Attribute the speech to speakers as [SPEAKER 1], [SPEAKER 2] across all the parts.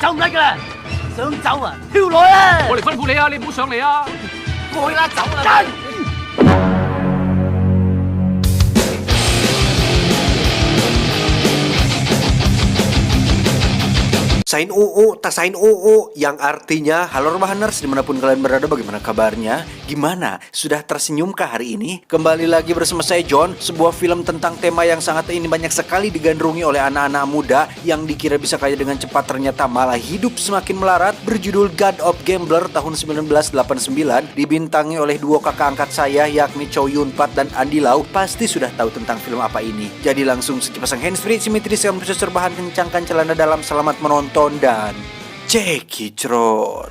[SPEAKER 1] 走唔甩噶啦，想走啊，跳落啊！
[SPEAKER 2] 我嚟吩咐你啊，你唔好上嚟啊！
[SPEAKER 1] 過去啦，走啦！Sain
[SPEAKER 3] UU, tak sain UU, yang artinya halo Rebahaners dimanapun kalian berada, bagaimana kabarnya? Gimana? Sudah tersenyumkah hari ini? Kembali lagi bersama saya John, sebuah film tentang tema yang sangat ini banyak sekali digandrungi oleh anak-anak muda yang dikira bisa kaya dengan cepat ternyata malah hidup semakin melarat, berjudul God of Gambler tahun 1989, dibintangi oleh duo kakak angkat saya yakni Chow Yun Fat dan Andy Lau. Pasti sudah tahu tentang film apa ini. Jadi langsung saja pasang handsfree, simetris, yang bisa serbahan, kencangkan celana dalam, selamat menonton dan cekicrot.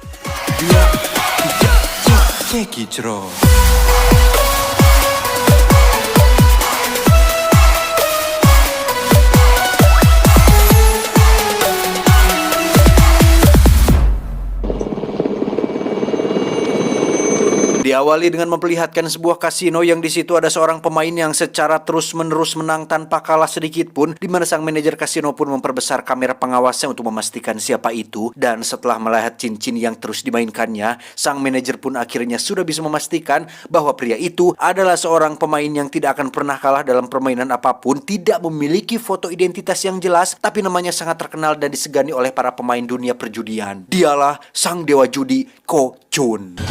[SPEAKER 3] Cekicrot. Diawali dengan memperlihatkan sebuah kasino yang di situ ada seorang pemain yang secara terus-menerus menang tanpa kalah sedikit pun, di mana sang manajer kasino pun memperbesar kamera pengawasnya untuk memastikan siapa itu. Dan setelah melihat cincin yang terus dimainkannya, sang manajer pun akhirnya sudah bisa memastikan bahwa pria itu adalah seorang pemain yang tidak akan pernah kalah dalam permainan apapun, tidak memiliki foto identitas yang jelas, tapi namanya sangat terkenal dan disegani oleh para pemain dunia perjudian. Dialah sang dewa judi Ko Chun.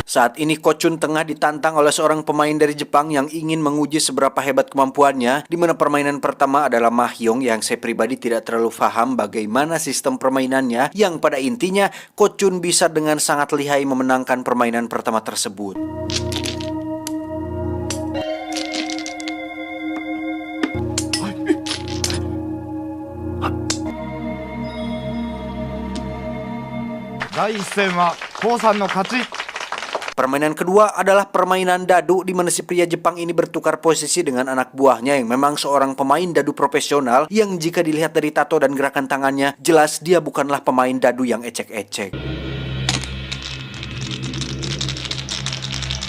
[SPEAKER 3] Saat ini Ko Chun tengah ditantang oleh seorang pemain dari Jepang yang ingin menguji seberapa hebat kemampuannya, di mana permainan pertama adalah Mahjong yang saya pribadi tidak terlalu paham bagaimana sistem permainannya, yang pada intinya Ko Chun bisa dengan sangat lihai memenangkan permainan pertama tersebut. Permainan kedua adalah permainan dadu, di mana si pria Jepang ini bertukar posisi dengan anak buahnya yang memang seorang pemain dadu profesional, yang jika dilihat dari tato dan gerakan tangannya, jelas dia bukanlah pemain dadu yang ecek-ecek.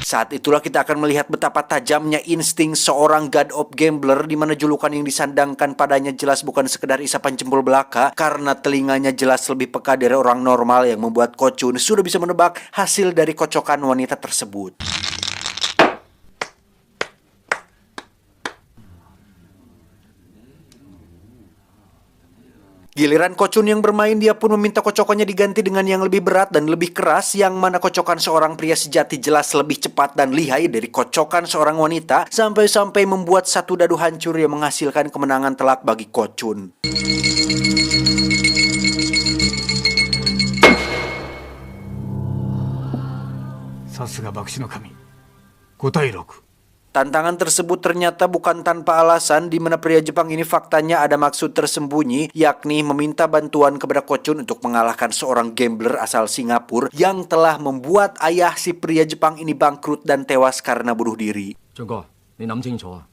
[SPEAKER 3] Saat itulah kita akan melihat betapa tajamnya insting seorang God of Gambler, di mana julukan yang disandangkan padanya jelas bukan sekedar isapan jempol belaka, karena telinganya jelas lebih peka dari orang normal, yang membuat Ko Chun sudah bisa menebak hasil dari kocokan wanita tersebut. Giliran Ko Chun yang bermain, dia pun meminta kocokannya diganti dengan yang lebih berat dan lebih keras, yang mana kocokan seorang pria sejati jelas lebih cepat dan lihai dari kocokan seorang wanita, sampai-sampai membuat satu dadu hancur yang menghasilkan kemenangan telak bagi Ko Chun.
[SPEAKER 4] Sasuga Bakushi no Kami. Kotai roku.
[SPEAKER 3] Tantangan tersebut ternyata bukan tanpa alasan, di mana pria Jepang ini faktanya ada maksud tersembunyi, yakni meminta bantuan kepada Ko Chun untuk mengalahkan seorang gambler asal Singapura yang telah membuat ayah si pria Jepang ini bangkrut dan tewas karena bunuh diri.
[SPEAKER 2] 俊哥，你諗清楚啊！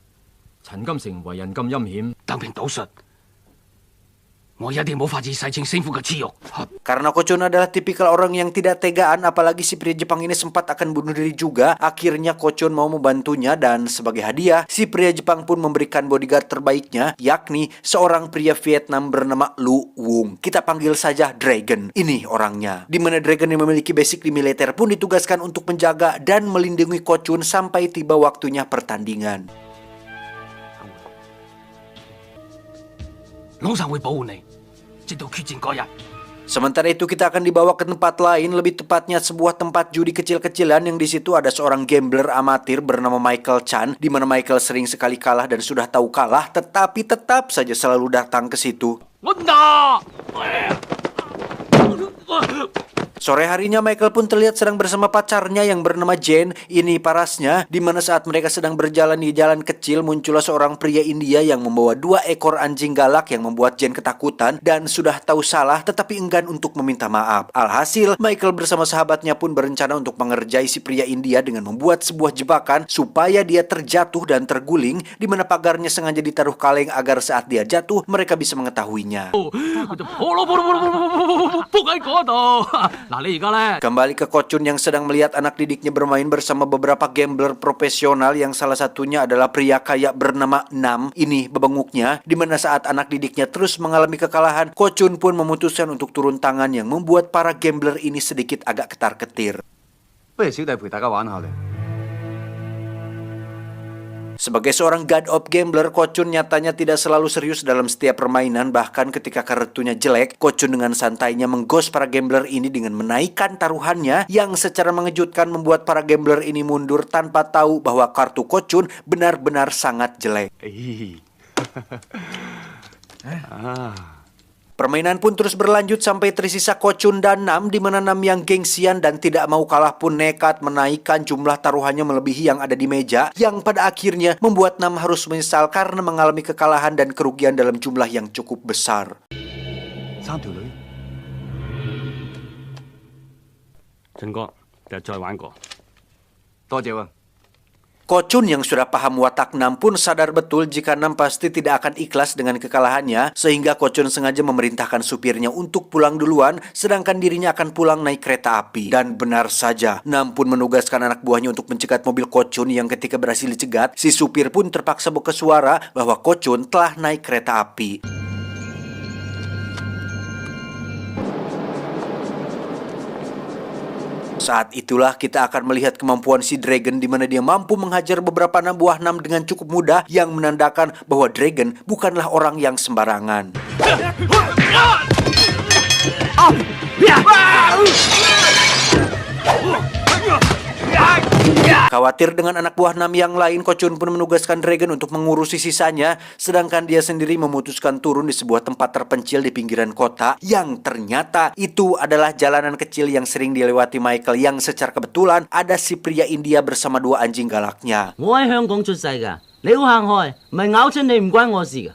[SPEAKER 2] 陳金城為人咁陰險，
[SPEAKER 1] 當平賭術，我一定冇法子洗清勝負嘅恥辱。
[SPEAKER 3] Karena Ko Chun adalah tipikal orang yang tidak tegaan, apalagi si pria Jepang ini sempat akan bunuh diri juga. Akhirnya Ko Chun mau membantunya, dan sebagai hadiah si pria Jepang pun memberikan bodyguard terbaiknya, yakni seorang pria Vietnam bernama Lu Wung. Kita panggil saja Dragon. Ini orangnya. Di mana Dragon yang memiliki basic di militer pun ditugaskan untuk menjaga dan melindungi Ko Chun sampai tiba waktunya pertandingan.
[SPEAKER 1] 老實會保護你，直到決戰嗰日。
[SPEAKER 3] Sementara itu kita akan dibawa ke tempat lain, lebih tepatnya sebuah tempat judi kecil-kecilan, yang di situ ada seorang gambler amatir bernama Michael Chan, di mana Michael sering sekali kalah dan sudah tahu kalah, tetapi tetap saja selalu datang ke situ. Sore harinya Michael pun terlihat sedang bersama pacarnya yang bernama Jane. Ini parasnya, di mana saat mereka sedang berjalan di jalan kecil, muncullah seorang pria India yang membawa 2 ekor anjing galak yang membuat Jane ketakutan dan sudah tahu salah tetapi enggan untuk meminta maaf. Alhasil, Michael bersama sahabatnya pun berencana untuk mengerjai si pria India dengan membuat sebuah jebakan supaya dia terjatuh dan terguling, di mana pagarnya sengaja ditaruh kaleng agar saat dia jatuh mereka bisa mengetahuinya.
[SPEAKER 2] 嗱，你而家呢？
[SPEAKER 3] Kembali ke Ko-chun yang sedang melihat anak didiknya bermain bersama beberapa gambler profesional yang salah satunya adalah pria kaya bernama Nam. Ini bebenguknya, di mana saat anak didiknya terus mengalami kekalahan, Ko-chun pun memutuskan untuk turun tangan yang membuat para gambler ini sedikit agak ketar-ketir.
[SPEAKER 5] 不如小弟陪大家玩下咧。
[SPEAKER 3] Sebagai seorang god of gambler, Ko-chun nyatanya tidak selalu serius dalam setiap permainan. Bahkan ketika kartunya jelek, Ko-chun dengan santainya menggos para gambler ini dengan menaikkan taruhannya yang secara mengejutkan membuat para gambler ini mundur tanpa tahu bahwa kartu Ko-chun benar-benar sangat jelek. Permainan pun terus berlanjut sampai tersisa Ko-chun dan Nam, di mana Nam yang gengsian dan tidak mau kalah pun nekat menaikkan jumlah taruhannya melebihi yang ada di meja, yang pada akhirnya membuat Nam harus menyesal karena mengalami kekalahan dan kerugian dalam jumlah yang cukup besar.
[SPEAKER 5] 三條女，
[SPEAKER 1] 陳哥，第日再玩過。
[SPEAKER 5] 多謝喎。
[SPEAKER 3] Ko-chun yang sudah paham watak Nam pun sadar betul jika Nam pasti tidak akan ikhlas dengan kekalahannya, sehingga Ko-chun sengaja memerintahkan supirnya untuk pulang duluan, sedangkan dirinya akan pulang naik kereta api. Dan benar saja, Nam pun menugaskan anak buahnya untuk mencegat mobil Ko-chun yang ketika berhasil dicegat, si supir pun terpaksa buka suara bahwa Ko-chun telah naik kereta api. Saat itulah kita akan melihat kemampuan si Dragon di mana dia mampu menghajar beberapa buah Nam dengan cukup mudah, yang menandakan bahwa Dragon bukanlah orang yang sembarangan. Khawatir dengan anak buah Nam yang lain, Ko-chun pun menugaskan Dragon untuk mengurusi sisanya, sedangkan dia sendiri memutuskan turun di sebuah tempat terpencil di pinggiran kota, yang ternyata itu adalah jalanan kecil yang sering dilewati Michael, yang secara kebetulan ada si pria India bersama dua anjing galaknya.
[SPEAKER 6] 我喺香港出世㗎，你好行開，唔係咬親你唔關我事㗎。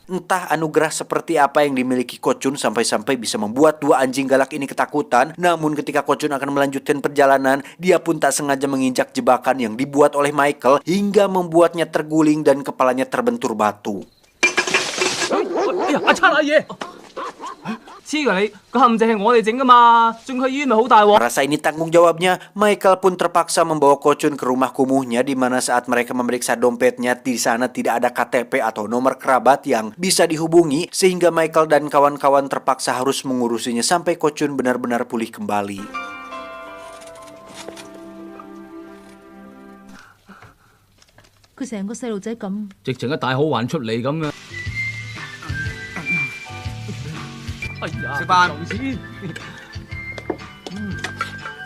[SPEAKER 3] Entah anugerah seperti apa yang dimiliki Ko-chun sampai-sampai bisa membuat dua anjing galak ini ketakutan. Namun ketika Ko-chun akan melanjutkan perjalanan, dia pun tak sengaja menginjak jebakan yang dibuat oleh Michael hingga membuatnya terguling dan kepalanya terbentur batu.
[SPEAKER 2] 哎呀，阿七阿爺，黐㗎你，個陷阱係我哋整㗎嘛，送去醫院咪好大鑊。
[SPEAKER 3] Merasa ini tanggung jawabnya, Michael pun terpaksa membawa Ko-chun ke rumah kumuhnya, di mana saat mereka memeriksa dompetnya, di sana tidak ada KTP atau nomor kerabat yang bisa dihubungi, sehingga Michael dan kawan-kawan terpaksa harus mengurusinya sampai Ko-chun benar-benar pulih kembali.
[SPEAKER 7] 佢成個細路仔咁，
[SPEAKER 2] 直情一大好環出嚟咁嘅。哎呀，
[SPEAKER 5] 食飯。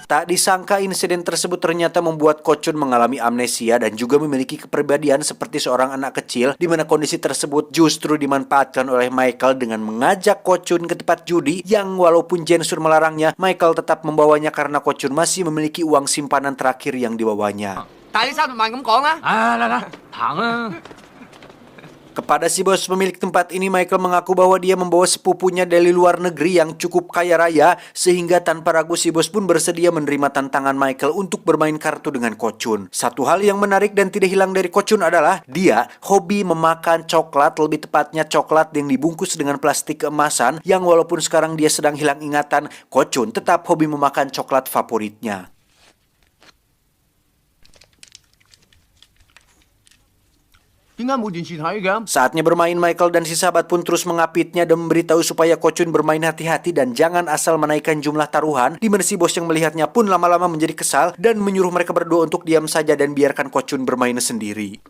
[SPEAKER 3] Tak disangka insiden tersebut ternyata membuat Ko-chun mengalami amnesia dan juga memiliki kepribadian seperti seorang anak kecil, di mana kondisi tersebut justru dimanfaatkan oleh Michael dengan mengajak Ko-chun ke tempat judi yang walaupun Jensur melarangnya, Michael tetap membawanya karena Ko-chun masih memiliki uang simpanan terakhir yang dibawanya.
[SPEAKER 5] 大啲300萬咁講啦。
[SPEAKER 2] 嚟嚟，行啦。
[SPEAKER 3] Kepada si bos pemilik tempat ini, Michael mengaku bahwa dia membawa sepupunya dari luar negeri yang cukup kaya raya, sehingga tanpa ragu si bos pun bersedia menerima tantangan Michael untuk bermain kartu dengan Ko-chun. Satu hal yang menarik dan tidak hilang dari Ko-chun adalah dia hobi memakan coklat, lebih tepatnya coklat yang dibungkus dengan plastik keemasan, yang walaupun sekarang dia sedang hilang ingatan, Ko-chun tetap hobi memakan coklat favoritnya. Saatnya bermain, Michael dan si sahabat pun terus mengapitnya dan memberitahu supaya Ko-chun bermain hati-hati dan jangan asal menaikkan jumlah taruhan, di mana si bos yang melihatnya pun lama-lama menjadi kesal dan menyuruh mereka berdua untuk diam saja dan biarkan Ko-chun bermain sendiri.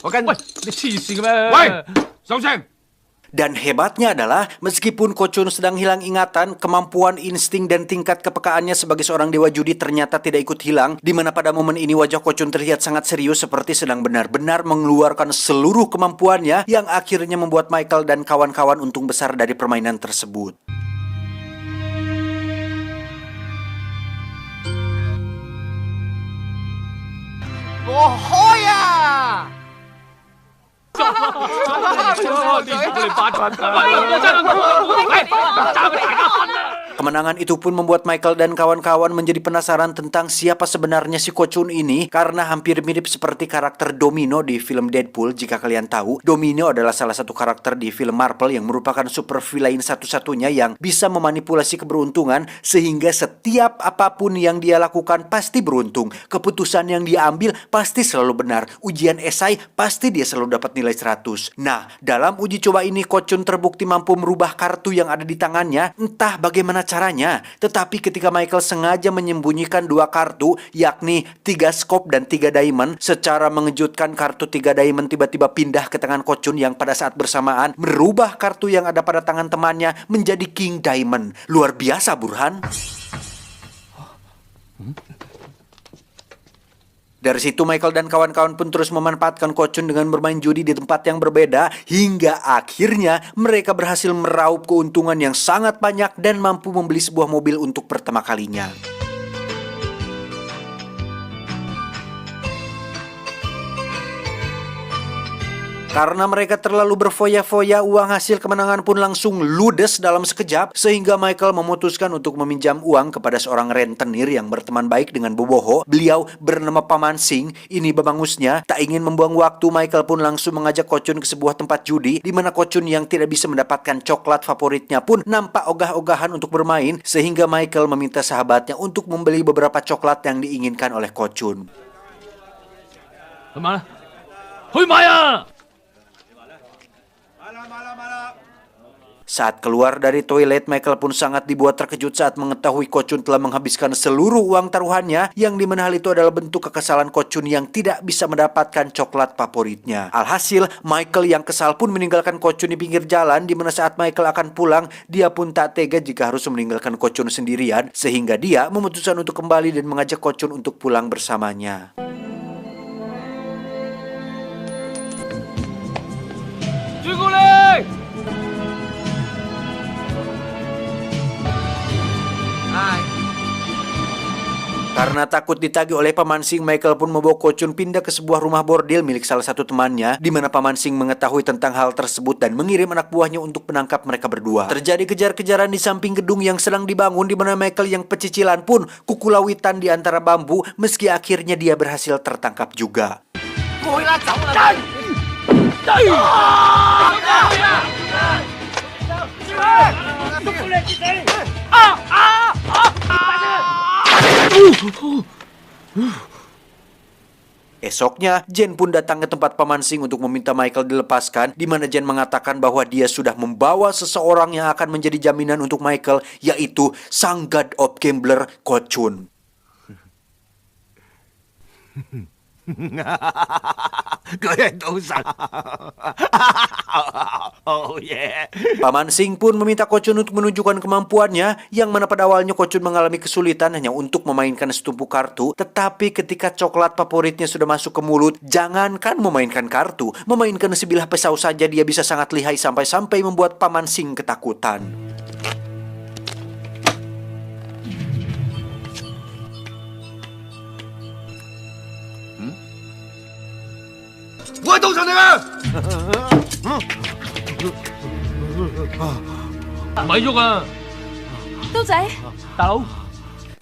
[SPEAKER 2] 喂，你黐線嘅咩？
[SPEAKER 1] 喂，收聲！
[SPEAKER 3] Dan hebatnya adalah, meskipun Ko-chun sedang hilang ingatan, kemampuan insting dan tingkat kepekaannya sebagai seorang dewa judi ternyata tidak ikut hilang, di mana pada momen ini wajah Ko-chun terlihat sangat serius seperti sedang benar-benar mengeluarkan seluruh kemampuannya, yang akhirnya membuat Michael dan kawan-kawan untung besar dari permainan tersebut.
[SPEAKER 2] 我哋發財，喂，真係，喂，打俾大家瞓啦！
[SPEAKER 3] Kemenangan itu pun membuat Michael dan kawan-kawan menjadi penasaran tentang siapa sebenarnya si Ko Chun ini, karena hampir mirip seperti karakter Domino di film Deadpool. Jika kalian tahu, Domino adalah salah satu karakter di film Marvel yang merupakan super villain satu-satunya yang bisa memanipulasi keberuntungan sehingga setiap apapun yang dia lakukan pasti beruntung. Keputusan yang dia ambil pasti selalu benar. Ujian esai pasti dia selalu dapat nilai 100. Nah, dalam uji coba ini Ko Chun terbukti mampu merubah kartu yang ada di tangannya, entah bagaimana caranya. Tetapi ketika Michael sengaja menyembunyikan 2 kartu, yakni 3 scope dan 3 diamond, secara mengejutkan kartu 3 diamond tiba-tiba pindah ke tangan Ko Chun yang pada saat bersamaan merubah kartu yang ada pada tangan temannya menjadi King Diamond. Luar biasa, Burhan. Dari situ Michael dan kawan-kawan pun terus memanfaatkan Ko Chun dengan bermain judi di tempat yang berbeda, hingga akhirnya mereka berhasil meraup keuntungan yang sangat banyak dan mampu membeli sebuah mobil untuk pertama kalinya. Karena mereka terlalu berfoya-foya, uang hasil kemenangan pun langsung ludes dalam sekejap, sehingga Michael memutuskan untuk meminjam uang kepada seorang rentenir yang berteman baik dengan Boboho. Beliau bernama Paman Sing. Ini babangusnya. Tak ingin membuang waktu, Michael pun langsung mengajak Ko Chun ke sebuah tempat judi, di mana Ko Chun yang tidak bisa mendapatkan coklat favoritnya pun nampak ogah-ogahan untuk bermain, sehingga Michael meminta sahabatnya untuk membeli beberapa coklat yang diinginkan oleh Ko Chun.
[SPEAKER 1] 去買啦，去買啊！
[SPEAKER 3] Saat keluar dari toilet, Michael pun sangat dibuat terkejut saat mengetahui Ko Chun telah menghabiskan seluruh uang taruhannya, yang dimana hal itu adalah bentuk kekesalan Ko Chun yang tidak bisa mendapatkan coklat favoritnya. Alhasil, Michael yang kesal pun meninggalkan Ko Chun di pinggir jalan, dimana saat Michael akan pulang, dia pun tak tega jika harus meninggalkan Ko Chun sendirian, sehingga dia memutuskan untuk kembali dan mengajak Ko Chun untuk pulang bersamanya. Karena takut ditagih oleh Paman Sing, Michael pun membawa Ko Chun pindah ke sebuah rumah bordil milik salah satu temannya, di mana Paman Sing mengetahui tentang hal tersebut dan mengirim anak buahnya untuk menangkap mereka berdua. Terjadi kejar-kejaran di samping gedung yang sedang dibangun, di mana Michael yang pecicilan pun kukulawitan di antara bambu, meski akhirnya dia berhasil tertangkap juga. Esoknya, Jen pun datang ke tempat Paman Sing untuk meminta Michael dilepaskan, di mana Jen mengatakan bahwa dia sudah membawa seseorang yang akan menjadi jaminan untuk Michael, yaitu sang God of Gambler, Ko Chun.
[SPEAKER 5] Oh yeah.
[SPEAKER 3] Paman Sing pun meminta Ko Chun untuk menunjukkan kemampuannya, yang mana pada awalnya Ko Chun mengalami kesulitan hanya untuk memainkan setumpuk kartu, tetapi ketika coklat favoritnya sudah masuk ke mulut, jangankan memainkan kartu, memainkan sebilah pisau saja dia bisa sangat lihai sampai-sampai membuat Paman Sing ketakutan.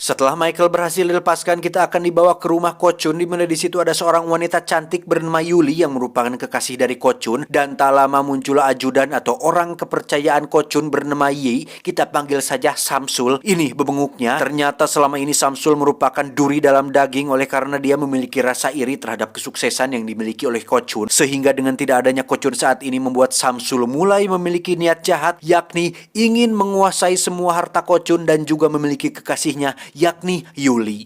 [SPEAKER 3] Setelah Michael berhasil dilepaskan, kita akan dibawa ke rumah Ko Chun, di mana di situ ada seorang wanita cantik bernama Yuli yang merupakan kekasih dari Ko Chun, dan tak lama muncullah ajudan atau orang kepercayaan Ko Chun bernama Yi. Kita panggil saja Samsul. Ini bebenguknya. Ternyata selama ini Samsul merupakan duri dalam daging, oleh karena dia memiliki rasa iri terhadap kesuksesan yang dimiliki oleh Ko Chun, sehingga dengan tidak adanya Ko Chun saat ini membuat Samsul mulai memiliki niat jahat, yakni ingin menguasai semua harta Ko Chun dan juga memiliki kekasihnya, yakni Yuli.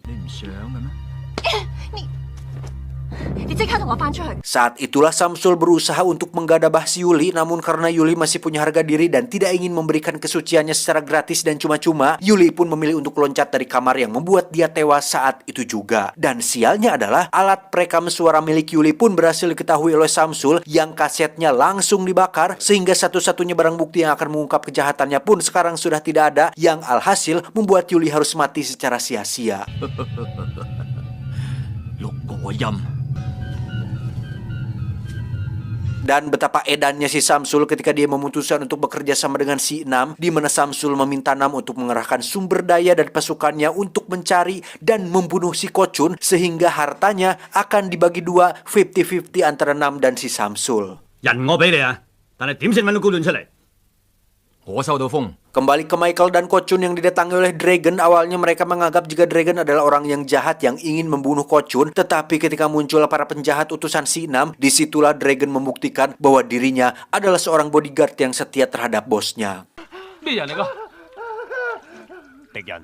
[SPEAKER 3] Saat itulah Samsul berusaha untuk menggadabah si Yuli, namun karena Yuli masih punya harga diri dan tidak ingin memberikan kesuciannya secara gratis dan cuma-cuma, Yuli pun memilih untuk loncat dari kamar yang membuat dia tewas saat itu juga. Dan sialnya adalah alat perekam suara milik Yuli pun berhasil diketahui oleh Samsul, yang kasetnya langsung dibakar, sehingga satu-satunya barang bukti yang akan mengungkap kejahatannya pun sekarang sudah tidak ada, yang alhasil membuat Yuli harus mati secara sia-sia.
[SPEAKER 1] 6個音，
[SPEAKER 3] Dan betapa edannya si Samsul ketika dia memutuskan untuk bekerja sama dengan si Nam, di mana Samsul meminta Nam untuk mengerahkan sumber daya dan pasukannya untuk mencari dan membunuh si Kochun, sehingga hartanya akan dibagi dua 50-50 antara Nam dan si Samsul.
[SPEAKER 4] 人我俾你啊，但係點先揾到高段出嚟？
[SPEAKER 5] 我收到風，
[SPEAKER 3] Kembali ke Michael dan Kochun yang didatangi oleh Dragon. Awalnya mereka menganggap jika Dragon adalah orang yang jahat yang ingin membunuh Kochun. Tetapi ketika muncul para penjahat utusan si Nam, disitulah Dragon membuktikan bahwa dirinya adalah seorang bodyguard yang setia terhadap bosnya.
[SPEAKER 2] 咩人嚟㗎？
[SPEAKER 4] 敵人。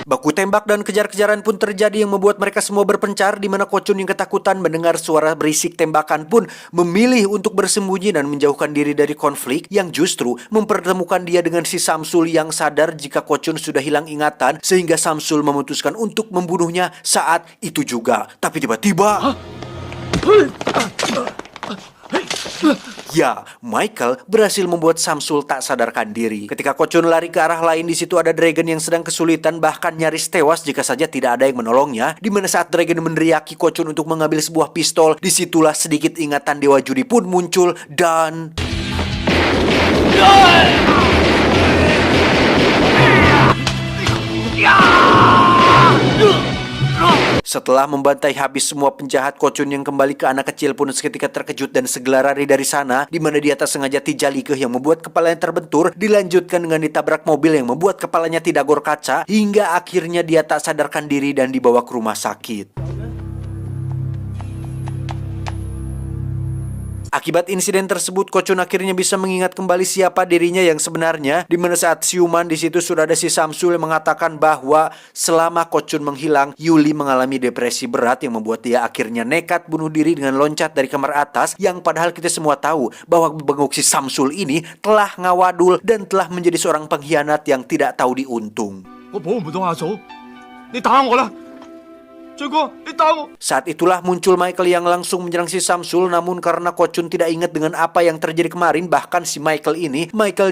[SPEAKER 3] Baku tembak dan kejar-kejaran pun terjadi yang membuat mereka semua berpencar, di mana Kochun yang ketakutan mendengar suara berisik tembakan pun memilih untuk bersembunyi dan menjauhkan diri dari konflik yang justru mempertemukan dia dengan si Samsul yang sadar jika Kochun sudah hilang ingatan, sehingga Samsul memutuskan untuk membunuhnya saat itu juga. Tapi tiba-tiba ya, Michael berhasil membuat Samsul tak sadarkan diri. Ketika Kochun lari ke arah lain, di situ ada Dragon yang sedang kesulitan, bahkan nyaris tewas jika saja tidak ada yang menolongnya. Di mana saat Dragon meneriaki Kochun untuk mengambil sebuah pistol, disitulah sedikit ingatan Dewa Judi pun muncul dan... Setelah membantai habis semua penjahat, Kochun yang kembali ke anak kecil pun seketika terkejut dan segera lari dari sana, di mana dia tak sengaja tijalikeh yang membuat kepalanya terbentur, dilanjutkan dengan ditabrak mobil yang membuat kepalanya tidak gor kaca, hingga akhirnya dia tak sadarkan diri dan dibawa ke rumah sakit. Akibat insiden tersebut, Kochun akhirnya bisa mengingat kembali siapa dirinya yang sebenarnya, di mana saat siuman di situ sudah ada si Samsul yang mengatakan bahwa selama Kochun menghilang, Yuli mengalami depresi berat yang membuat dia akhirnya nekat bunuh diri dengan loncat dari kamar atas, yang padahal kita semua tahu bahwa bengok si Samsul ini telah ngawadul dan telah menjadi seorang pengkhianat yang tidak tahu diuntung.
[SPEAKER 5] 我保唔到阿嫂，你打我啦！俊哥，你打我！
[SPEAKER 3] Saat itulah muncul Michael yang langsung menyerang si Samsul, namun karena Kochun tidak ingat dengan apa yang terjadi kemarin, bahkan si Michael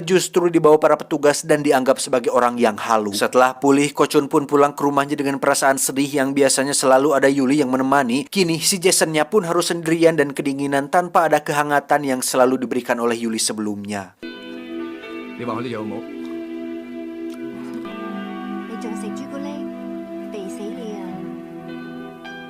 [SPEAKER 3] justru dibawa para petugas dan dianggap sebagai orang yang halu. Setelah pulih, Kochun pun pulang ke rumahnya dengan perasaan sedih yang biasanya selalu ada Yuli yang menemani. Kini si Jasonnya pun harus sendirian dan kedinginan tanpa ada kehangatan yang selalu diberikan oleh Yuli sebelumnya.
[SPEAKER 5] 你話佢啲有冇？
[SPEAKER 8] 你仲食朱古力？肥死你啊！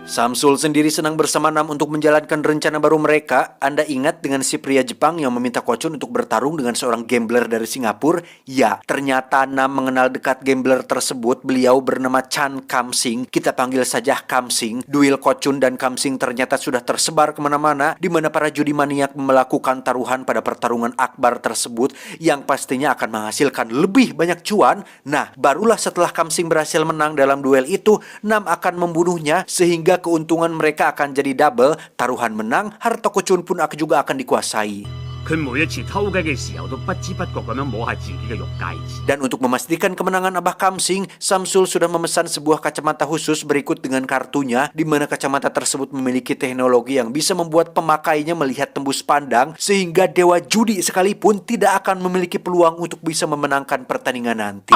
[SPEAKER 3] Samsul sendiri senang bersama Nam untuk menjalankan rencana baru mereka. Anda ingat dengan si pria Jepang yang meminta Kochun untuk bertarung dengan seorang gambler dari Singapura? Ya, ternyata Nam mengenal dekat gambler tersebut. Beliau bernama Chan Kamsing. Kita panggil saja Kamsing. Duel Kochun dan Kamsing ternyata sudah tersebar kemana-mana, di mana para judi maniak melakukan taruhan pada pertarungan akbar tersebut yang pastinya akan menghasilkan lebih banyak cuan. Nah, barulah setelah Kamsing berhasil menang dalam duel itu, Nam akan membunuhnya, sehingga keuntungan mereka akan jadi double. Taruhan menang, harta Kochun pun juga akan dikuasai.
[SPEAKER 4] 佢每一次偷雞嘅時候都不知不覺咁樣摸下自己嘅玉戒指。
[SPEAKER 3] Dan untuk memastikan kemenangan Abah Kamsing, Samsul sudah memesan sebuah kacamata khusus berikut dengan kartunya, di mana kacamata tersebut memiliki teknologi yang bisa membuat pemakainya melihat tembus pandang, sehingga dewa judi sekalipun tidak akan memiliki peluang untuk bisa memenangkan pertandingan nanti.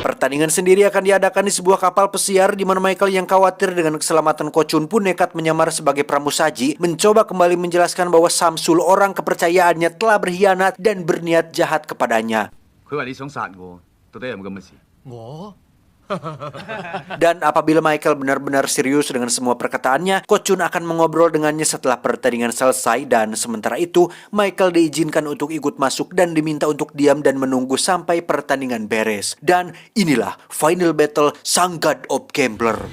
[SPEAKER 3] Pertandingan sendiri akan diadakan di sebuah kapal pesiar, di mana Michael yang khawatir dengan keselamatan Kochun pun nekat menyamar sebagai pramusaji, mencoba kembali menjelaskan bahwa Samsul orang kepercayaannya telah berkhianat dan berniat jahat kepadanya.
[SPEAKER 5] 佢話你想殺我，到底有冇咁嘅事？
[SPEAKER 3] Dan apabila Michael benar-benar serius dengan semua perkataannya, Kochun akan mengobrol dengannya setelah pertandingan selesai. Dan sementara itu, Michael diizinkan untuk ikut masuk dan diminta untuk diam dan menunggu sampai pertandingan beres. Dan inilah final battle Sang God of Gambler.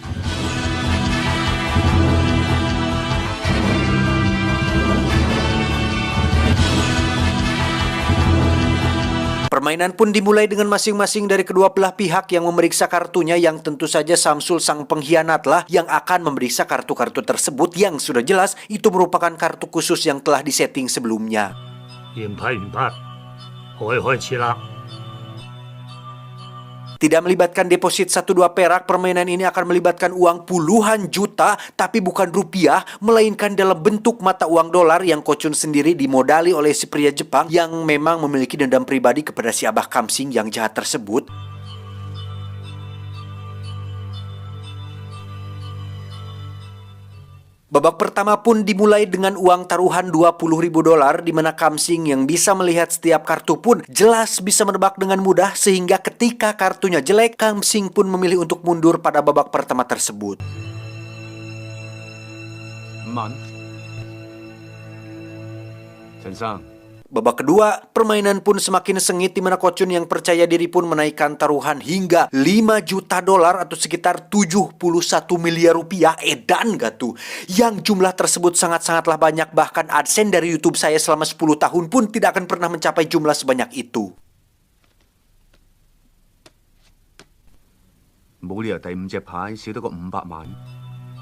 [SPEAKER 3] Permainan pun dimulai dengan masing-masing dari kedua belah pihak yang memeriksa kartunya, yang tentu saja Samsul sang pengkhianatlah yang akan memeriksa kartu-kartu tersebut yang sudah jelas itu merupakan kartu khusus yang telah disetting sebelumnya.
[SPEAKER 4] 驗批唔得，可以開始啦。
[SPEAKER 3] Tidak melibatkan deposit 1-2 perak, permainan ini akan melibatkan uang puluhan juta, tapi bukan rupiah, melainkan dalam bentuk mata uang dolar yang Ko Chun sendiri dimodali oleh si pria Jepang yang memang memiliki dendam pribadi kepada si Abah Kamsing yang jahat tersebut. Babak pertama pun dimulai dengan uang taruhan 20.000 dolar di mana Kamsing yang bisa melihat setiap kartu pun jelas bisa menebak dengan mudah, sehingga ketika kartunya jelek, Kamsing pun memilih untuk mundur pada babak pertama tersebut.
[SPEAKER 5] 5萬，陳生。
[SPEAKER 3] Babak kedua, permainan pun semakin sengit di mana Ko Chun yang percaya diri pun menaikkan taruhan hingga 5 juta dolar atau sekitar 71 miliar rupiah. Edan gak tuh? Yang jumlah tersebut sangat-sangatlah banyak, bahkan AdSense dari YouTube saya selama 10 tahun pun tidak akan pernah mencapai jumlah sebanyak itu.
[SPEAKER 5] 冇理由第5隻牌少得個500萬。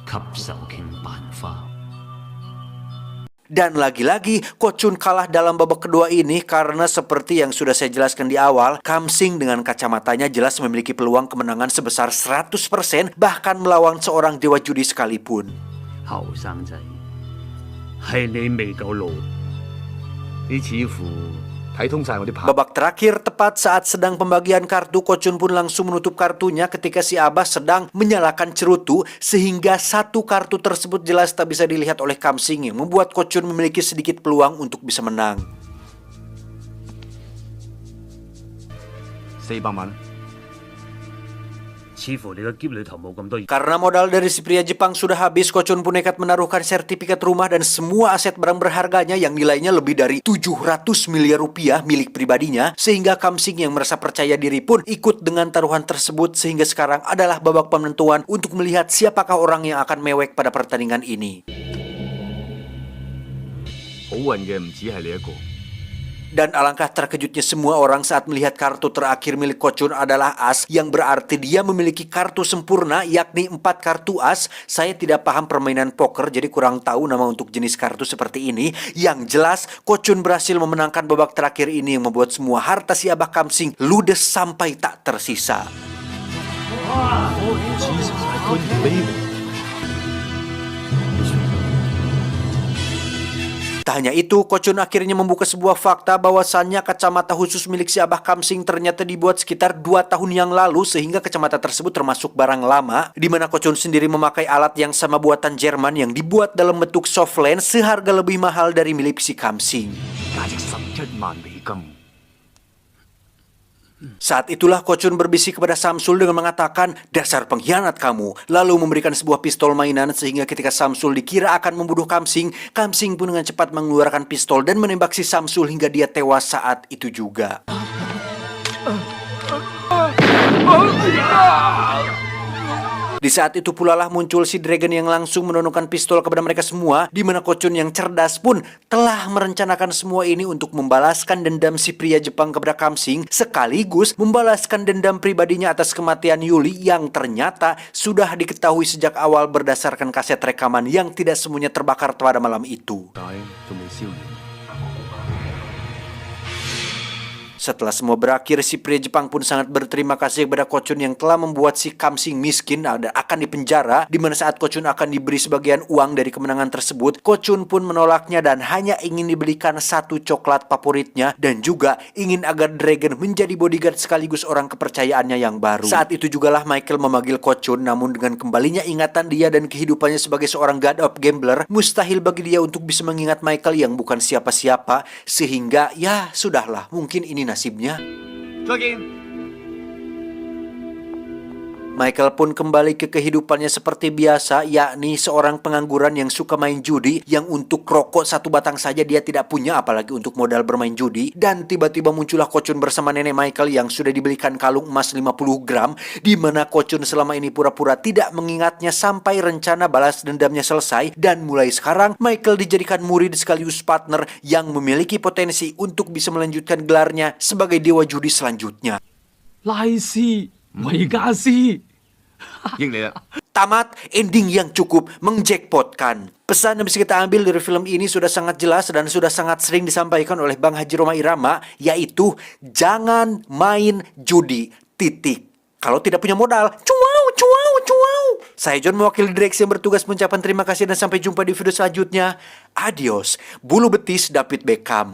[SPEAKER 1] 吸手傾辦法。
[SPEAKER 3] Dan lagi-lagi Ko Chun kalah dalam babak kedua ini karena seperti yang sudah saya jelaskan di awal, Kamsing dengan kacamatanya jelas memiliki peluang kemenangan sebesar 100% bahkan melawan seorang dewa judi sekalipun.
[SPEAKER 4] 後生仔，係你未夠老，你似乎睇通晒我啲牌。
[SPEAKER 3] Babak terakhir tepat saat sedang pembagian kartu, Ko Chun pun langsung menutup kartunya ketika si Abah sedang menyalakan cerutu, sehingga satu kartu tersebut jelas tak bisa dilihat oleh Kamsing yang membuat Ko Chun memiliki sedikit peluang untuk bisa menang.
[SPEAKER 5] 400萬。
[SPEAKER 4] 似乎你個篋裏頭冇咁多。
[SPEAKER 3] Karena modal dari si pria Jepang sudah habis, Ko Chun pun nekat menaruhkan sertifikat rumah dan semua aset barang berharganya yang nilainya lebih dari 700 miliar rupiah milik pribadinya, sehingga Kamsing yang merasa percaya diri pun ikut dengan taruhan tersebut, sehingga sekarang adalah babak penentuan untuk melihat siapakah orang yang akan mewek pada pertandingan ini.
[SPEAKER 5] 好運嘅唔止係你一個。
[SPEAKER 3] Dan alangkah terkejutnya semua orang saat melihat kartu terakhir milik Ko Chun adalah as, yang berarti dia memiliki kartu sempurna, yakni 4 kartu as. Saya tidak paham permainan poker, jadi kurang tahu nama untuk jenis kartu seperti ini. Yang jelas, Ko Chun berhasil memenangkan babak terakhir ini yang membuat semua harta si Abah Kamsing ludes sampai tak tersisa. Tak hanya itu, Ko Chun akhirnya membuka sebuah fakta bahwasannya kacamata khusus milik si Abah Kamsing ternyata dibuat sekitar 2 tahun yang lalu, sehingga kacamata tersebut termasuk barang lama, di mana Ko Chun sendiri memakai alat yang sama buatan Jerman yang dibuat dalam bentuk soft lens seharga lebih mahal dari milik si Kamsing.
[SPEAKER 5] 價值11萬美金。
[SPEAKER 3] Saat itulah Ko Chun berbisik kepada Samsul dengan mengatakan, "Dasar pengkhianat kamu," lalu memberikan sebuah pistol mainan, sehingga ketika Samsul dikira akan membunuh Kamsing, Kamsing pun dengan cepat mengeluarkan pistol dan menembak si Samsul hingga dia tewas saat itu juga. Di saat itu pula lah muncul si Dragon yang langsung menodongkan pistol kepada mereka semua, di mana Ko Chun yang cerdas pun telah merencanakan semua ini untuk membalaskan dendam si pria Jepang kepada Kamsing, sekaligus membalaskan dendam pribadinya atas kematian Yuli yang ternyata sudah diketahui sejak awal berdasarkan kaset rekaman yang tidak semuanya terbakar pada malam itu.
[SPEAKER 5] 解仲未燒完。
[SPEAKER 3] Setelah semua berakhir, si pria Jepang pun sangat berterima kasih kepada Ko Chun yang telah membuat si Kamsing miskin dan akan dipenjara, di mana saat Ko Chun akan diberi sebagian uang dari kemenangan tersebut, Ko Chun pun menolaknya dan hanya ingin dibelikan 1 coklat favoritnya dan juga ingin agar Dragon menjadi bodyguard sekaligus orang kepercayaannya yang baru. Saat itu jugalah Michael memanggil Ko Chun, namun dengan kembalinya ingatan dia dan kehidupannya sebagai seorang god of gambler, mustahil bagi dia untuk bisa mengingat Michael yang bukan siapa-siapa, sehingga ya sudahlah, mungkin ini nasibnya.
[SPEAKER 5] 再見。
[SPEAKER 3] Michael pun kembali ke kehidupannya seperti biasa, yakni seorang pengangguran yang suka main judi, yang untuk rokok 1 batang saja dia tidak punya, apalagi untuk modal bermain judi. Dan tiba-tiba muncullah Ko Chun bersama nenek Michael yang sudah dibelikan kalung emas 50 gram, di mana Ko Chun selama ini pura-pura tidak mengingatnya sampai rencana balas dendamnya selesai. Dan mulai sekarang, Michael dijadikan murid sekaligus partner yang memiliki potensi untuk bisa melanjutkan gelarnya sebagai dewa judi selanjutnya.
[SPEAKER 2] 拉斯維加斯。
[SPEAKER 5] 益你啦。
[SPEAKER 3] Tamat, ending yang cukup menjackpotkan. Pesan yang bisa kita ambil dari film ini sudah sangat jelas dan sudah sangat sering disampaikan oleh Bang Haji Rhoma Irama, yaitu jangan main judi, titik. kalau tidak punya modal. Cuau, cuau, cuau. Saya John mewakili direksi yang bertugas mengucapkan terima kasih dan sampai jumpa di video selanjutnya. Adios, bulu betis David Beckham.